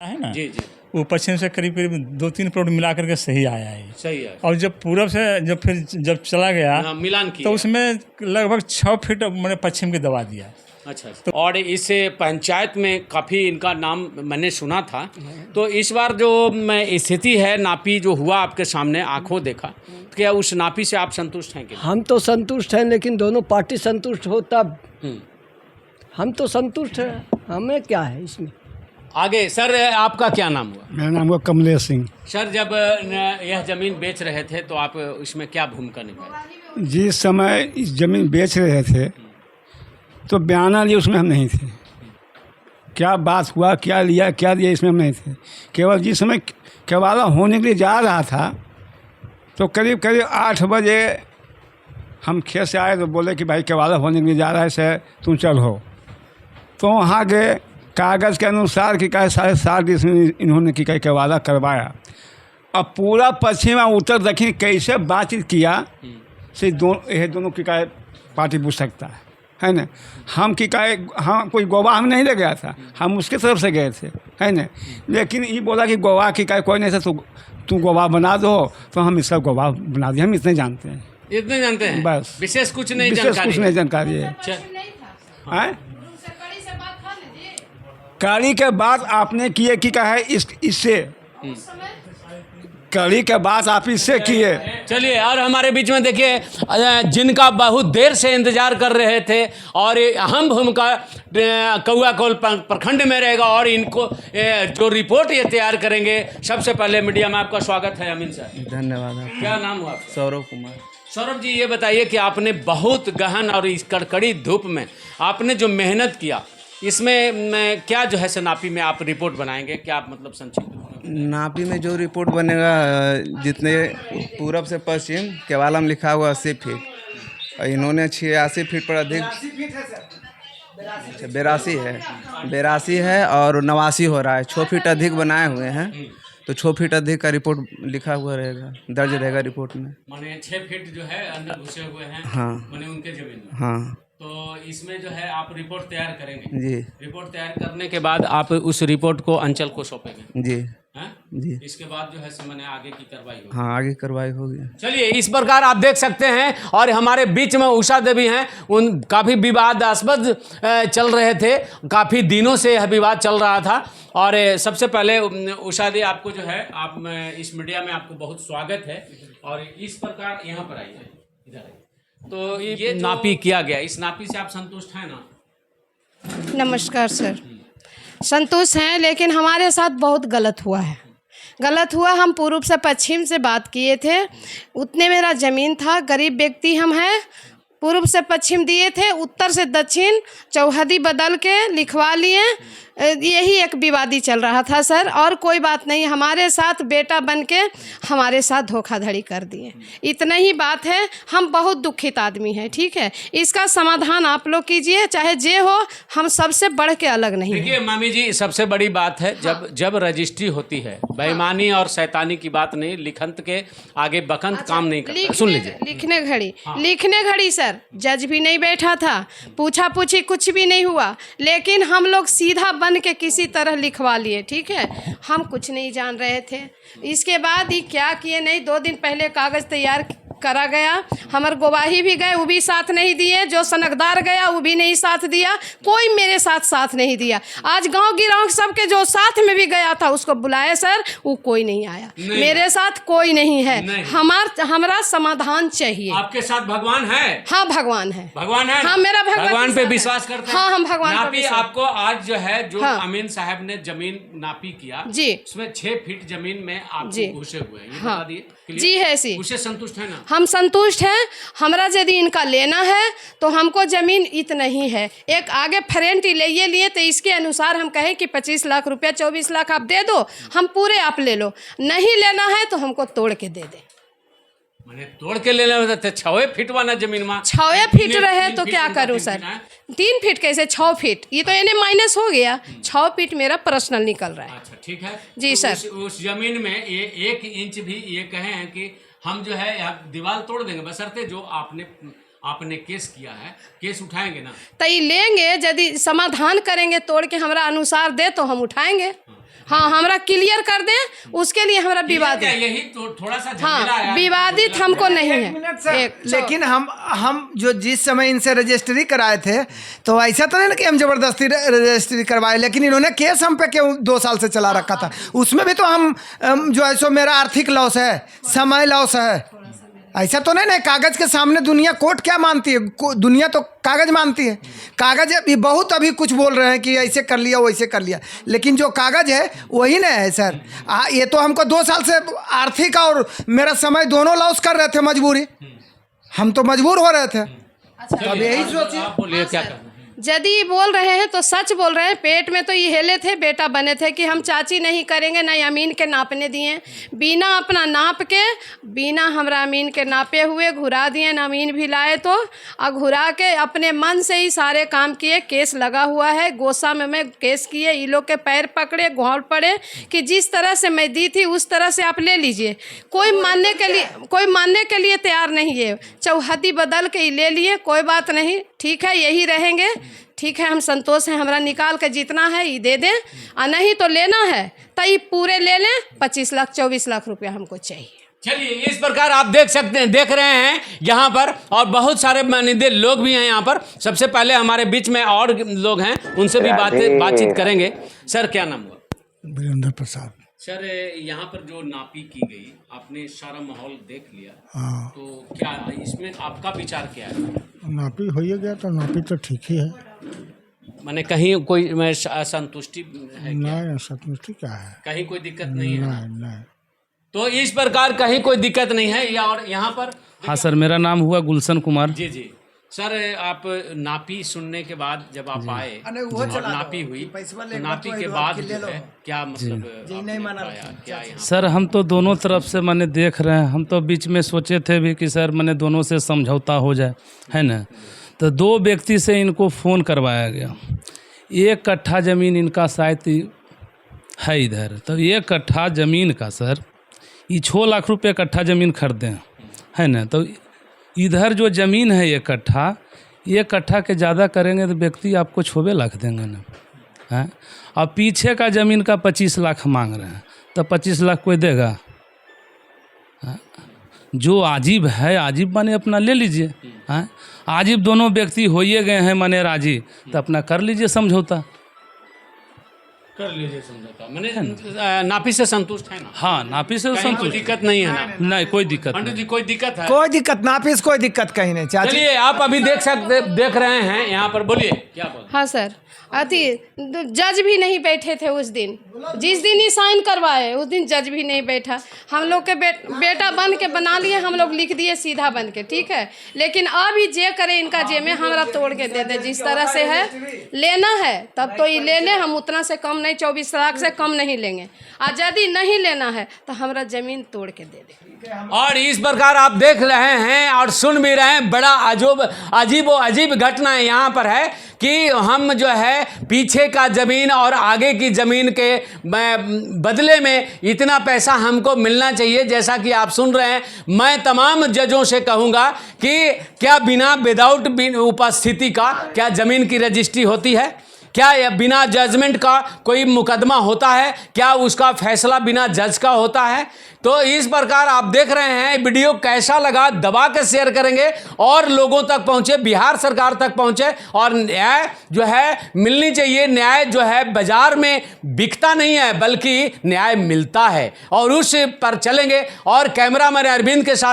है ना। जी जी, वो पश्चिम से करीब करीब 2-3 करोड़ मिला करके सही आया है। सही है। और जब पूरब से जब चला गया हाँ, मिलान किया। तो उसमें लगभग 6 फीट मैंने पश्चिम की दबा दिया। अच्छा तो और इस पंचायत में काफ़ी इनका नाम मैंने सुना था। तो इस बार जो स्थिति है, नापी जो हुआ आपके सामने आंखों देखा, तो क्या उस नापी से आप संतुष्ट हैं कि नहीं? हम तो संतुष्ट हैं, लेकिन दोनों पार्टी संतुष्ट हो तब। हम तो संतुष्ट हैं, हमें क्या है इसमें। आगे सर, आपका क्या नाम हुआ? मेरा नाम हुआ कमलेश सिंह। सर, जब यह ज़मीन बेच रहे थे तो आप इसमें क्या भूमिका निभाए? जिस समय इस जमीन बेच रहे थे तो बयाना लिए उसमें हम नहीं थे। क्या बात हुआ, क्या लिया, क्या दिया, इसमें हम नहीं थे। केवल जिस समय केवाला होने के लिए जा रहा था तो करीब करीब 8 बजे हम खेत से आए तो बोले कि भाई केवाला होने के लिए जा रहा है सर, तुम चलो। तो वहाँ गए, कागज़ के अनुसार कि कहे 7.5 इसमें इन्होंने कि कहे केवाला करवाया। अब पूरा पश्चिम और उत्तर दक्षिण कैसे बातचीत किया से यह दोनों की कहे पार्टी पूछ सकता है ना। हम की कहे हाँ, कोई गवाह हम नहीं ले गया था, हम उसके तरफ से गए थे, है ना। लेकिन ये बोला कि गवाह की कहे कोई नहीं था, तो तू गवाह बना दो। तो हम इसका गवाह बना दिया। हम इतने जानते हैं, इतने जानते हैं बस। विशेष कुछ नहीं विशेष कुछ नहीं जानकारी है। हैं? कड़ी के बाद आपने किए कि क्या है इससे कड़ी के बाद आप इससे किए। चलिए, और हमारे बीच में देखिए, जिनका बहुत देर से इंतजार कर रहे थे और ये अहम भूमिका कौआकोल प्रखंड में रहेगा और इनको जो रिपोर्ट ये तैयार करेंगे। सबसे पहले मीडिया में आपका स्वागत है अमीन सर। धन्यवाद। क्या नाम हुआ आपका? सौरभ कुमार। सौरभ जी, ये बताइए कि आपने बहुत गहन और इस कड़कड़ी धूप में आपने जो मेहनत किया, इसमें क्या जो है से नापी में आप रिपोर्ट बनाएंगे, क्या आप मतलब संक्षिप्त? नापी में जो रिपोर्ट बनेगा, जितने पूरब से पश्चिम केवाला में लिखा हुआ 80 फीट और इन्होंने 86 फीट पर अधिक 82 है और 89 हो रहा है। 6 फीट अधिक बनाए हुए हैं, तो 6 फीट अधिक का रिपोर्ट लिखा हुआ रहेगा, दर्ज रहेगा रिपोर्ट में। माने 6 फीट जो है अंदर घुसे हुए हैं, हाँ, माने उनके जमीन में। हाँ तो इसमें जो है आप रिपोर्ट तैयार करेंगे। जी रिपोर्ट तैयार करने के बाद आप उस रिपोर्ट को अंचल को सौंपेंगे। जी हैं? जी। इसके बाद जो है सो मैंने आगे की कार्रवाई होगी। हाँ, आगे कार्रवाई होगी। चलिए, इस प्रकार आप देख सकते हैं। और हमारे बीच में उषा देवी हैं, उन काफ़ी विवादास्पद चल रहे थे, काफ़ी दिनों से यह विवाद चल रहा था। और सबसे पहले उषा दी, आपको जो है आप इस मीडिया में आपको बहुत स्वागत है। और इस प्रकार यहाँ पर आइए, इधर आइए। तो ये नापी किया गया, इस नापी से आप संतुष्ट हैं ना? नमस्कार सर, संतुष्ट हैं, लेकिन हमारे साथ बहुत गलत हुआ है। गलत हुआ, हम पूर्व से पश्चिम से बात किए थे, उतने मेरा ज़मीन था, गरीब व्यक्ति हम हैं। पूर्व से पश्चिम दिए थे, उत्तर से दक्षिण चौहदी बदल के लिखवा लिए। यही एक विवादी चल रहा था सर, और कोई बात नहीं। हमारे साथ बेटा बन के हमारे साथ धोखाधड़ी कर दिए, इतना ही बात है। हम बहुत दुखित आदमी हैं, ठीक है। इसका समाधान आप लोग कीजिए, चाहे जे हो, हम सबसे बढ़ के अलग नहीं हैं। देखिए मामी जी, सबसे बड़ी बात है, जब रजिस्ट्री होती है, बेईमानी और शैतानी की बात नहीं, लिखंत के आगे बकंत काम नहीं करता। सुन लीजिए, लिखने घड़ी सर जज भी नहीं बैठा था, पूछा पूछी कुछ भी नहीं हुआ, लेकिन हम लोग सीधा बन के किसी तरह लिखवा लिए, ठीक है। हम कुछ नहीं जान रहे थे। इसके बाद ही क्या किए नहीं, 2 दिन पहले कागज़ तैयार करा गया, हमारे गवाही भी गए, वो भी साथ नहीं दिए। जो सनकदार गया वो भी नहीं साथ दिया, कोई मेरे साथ नहीं दिया। आज गांव गिराव सबके जो साथ में भी गया था उसको बुलाए सर, वो कोई नहीं आया। मेरे साथ कोई नहीं है। हमारा समाधान चाहिए। आपके साथ भगवान है? हाँ, भगवान है। भगवान है? हाँ, मेरा भगवान पे विश्वास करते हैं। हाँ, हम भगवान पे नापी विश्वास। आपको आज जो है, जो हाँ। अमीन साहब ने जमीन नापी किया जी, उसमें 6 फीट जमीन में आप घुसे हुए हैं, ये हाँ। बता दिए। जी है सी, उससे संतुष्ट है ना? हम संतुष्ट हैं। हमरा यदि इनका लेना है तो हमको ज़मीन इतना ही है। एक आगे फ्रेंट ले लिए तो इसके अनुसार हम कहें कि 25 लाख रुपया, 24 लाख आप दे दो, हम पूरे आप ले लो। नहीं लेना है तो हमको तोड़ के दे दे। मैंने तोड़ के ले लेना था। 6 फीट वाला जमीन में 6 फीट रहे तो क्या करूं सर? 3 फीट कैसे, 6 फीट, ये तो इन्हें माइनस हो गया। 6 फीट मेरा पर्सनल निकल रहा है। अच्छा, ठीक है जी तो सर। उस जमीन में ये 1 इंच भी ये कहे हैं कि हम जो है दीवार तोड़ देंगे, बशर्ते जो आपने केस किया है, केस उठाएंगे ना? तो ये लेंगे, यदि समाधान करेंगे, तोड़ के हमारा अनुसार दे तो हम उठाएंगे। हाँ हमरा क्लियर कर दें, उसके लिए हमारा विवादित, यही तो थोड़ा सा झमेला हाँ है। विवादित हमको नहीं है। लेकिन हम जो जिस समय इनसे रजिस्ट्री कराए थे तो ऐसा तो नहीं ना कि हम जबरदस्ती रजिस्ट्री करवाए, लेकिन इन्होंने केस हम पे क्यों 2 साल से चला रखा था, उसमें भी तो हम जो है सो मेरा आर्थिक लॉस है, समय लॉस है। ऐसा तो नहीं ना, कागज के सामने दुनिया कोर्ट क्या मानती है, दुनिया तो कागज मानती है। कागज ये बहुत अभी कुछ बोल रहे हैं कि ऐसे कर लिया वैसे कर लिया, लेकिन जो कागज है वही ना है सर। ये तो हमको 2 साल से आर्थिक और मेरा समय दोनों लॉस कर रहे थे, मजबूरी, हम तो मजबूर हो रहे थे। तब यही सोचिए। आप बोलिए क्या करना है? यदि बोल रहे हैं तो सच बोल रहे हैं। पेट में तो ये हेले थे, बेटा बने थे कि हम चाची नहीं करेंगे, ना अमीन के नापने दिए, बिना अपना नाप के, बिना हमरा अमीन के नापे हुए घुरा दिए, ना अमीन भी लाए तो और घुरा के अपने मन से ही सारे काम किए। केस लगा हुआ है, गोसा में मैं केस किए, ये लोग के पैर पकड़े, घोंट पड़े कि जिस तरह से मैं दी थी उस तरह से आप ले लीजिए। कोई मानने के लिए तैयार नहीं है। चौहद्दी बदल के ही ले लिए, कोई बात नहीं, ठीक है यही रहेंगे, ठीक है हम संतोष हैं। हमरा निकाल के जितना है ये दे दें, और नहीं तो लेना है तो ये पूरे ले लें। 25 लाख 24 लाख रुपया हमको चाहिए। चलिए इस प्रकार आप देख रहे हैं यहाँ पर, और बहुत सारे माननीय लोग भी हैं यहाँ पर। सबसे पहले हमारे बीच में और लोग हैं, उनसे भी बातचीत करेंगे। सर क्या नाम हुआ? वीरेंद्र प्रसाद। सर यहाँ पर जो नापी की गई, आपने सारा माहौल देख लिया, हाँ, तो क्या इसमें आपका विचार क्या है? नापी हो ही गया तो नापी तो ठीक ही है। माने कहीं कोई असंतुष्टि है क्या? नहीं, संतुष्टि क्या है? कहीं कोई दिक्कत नहीं है? नहीं। तो इस प्रकार कहीं कोई दिक्कत नहीं है। और यहाँ पर हाँ सर, मेरा नाम हुआ गुलशन कुमार। जी जी सर, आप नापी सुनने के बाद जब आप आए और नापी हुई, तो नापी के बाद जो है क्या मतलब क्या यहाँ? सर हम तो दोनों तरफ से मैंने देख रहे हैं, हम तो बीच में सोचे थे भी कि सर मैंने दोनों से समझौता हो जाए, है ना। तो 2 व्यक्ति से इनको फ़ोन करवाया गया। 1 कट्ठा ज़मीन इनका शायद है इधर, तो 1 कट्ठा ज़मीन का सर ये 6 लाख रुपये कट्ठा ज़मीन खरीदे, है ना। तो इधर जो ज़मीन है 1 कट्ठा के ज़्यादा करेंगे तो व्यक्ति आपको 6 लाख देंगे ना, हैं। और पीछे का ज़मीन का 25 लाख मांग रहे हैं, तो 25 लाख कोई देगा? जो आजीब है, आजीब माने अपना ले लीजिए, हैं। आजीब दोनों व्यक्ति हो ही गए हैं माने राजी, तो अपना कर लीजिए समझौता, कर लीजिए समझौता। मैंने नापी से संतुष्ट है ना? हाँ, नापी से कोई संतुष्ट, दिक्कत नहीं है ना? नहीं कोई दिक्कत पंडित जी नहीं। कोई दिक्कत है? कोई दिक्कत नापी से कोई दिक्कत कहीं नहीं चाची। चलिए आप अभी देख रहे हैं यहाँ पर, बोलिए क्या बोल? हाँ सर, अति जज भी नहीं बैठे थे उस दिन, जिस दिन ही साइन करवाए उस दिन जज भी नहीं बैठा। हम लोग के बेटा बन के बना लिए, हम लोग लिख दिए सीधा बन के, ठीक है। लेकिन अब ही जे करे इनका जे में हमरा तोड़ के दे दे, जिस तरह से है लेना है तब तो ये ले ले, हम उतना से कम नहीं, 24 लाख से कम नहीं लेंगे। और यदि नहीं लेना है तो हमरा ज़मीन तोड़ के दे दे। और इस प्रकार आप देख रहे हैं और सुन भी रहे हैं, बड़ा अजीब घटना यहाँ पर है कि हम जो है पीछे का ज़मीन और आगे की ज़मीन के बदले में इतना पैसा हमको मिलना चाहिए। जैसा कि आप सुन रहे हैं, मैं तमाम जजों से कहूँगा कि क्या विदाउट उपस्थिति का क्या ज़मीन की रजिस्ट्री होती है? क्या बिना जजमेंट का कोई मुकदमा होता है? क्या उसका फैसला बिना जज का होता है? तो इस प्रकार आप देख रहे हैं। वीडियो कैसा लगा दबा के शेयर करेंगे और लोगों तक पहुंचे, बिहार सरकार तक पहुंचे। और न्याय जो है मिलनी चाहिए। न्याय जो है बाजार में बिकता नहीं है, बल्कि न्याय मिलता है, और उस पर चलेंगे। और कैमरामैन अरविंद के साथ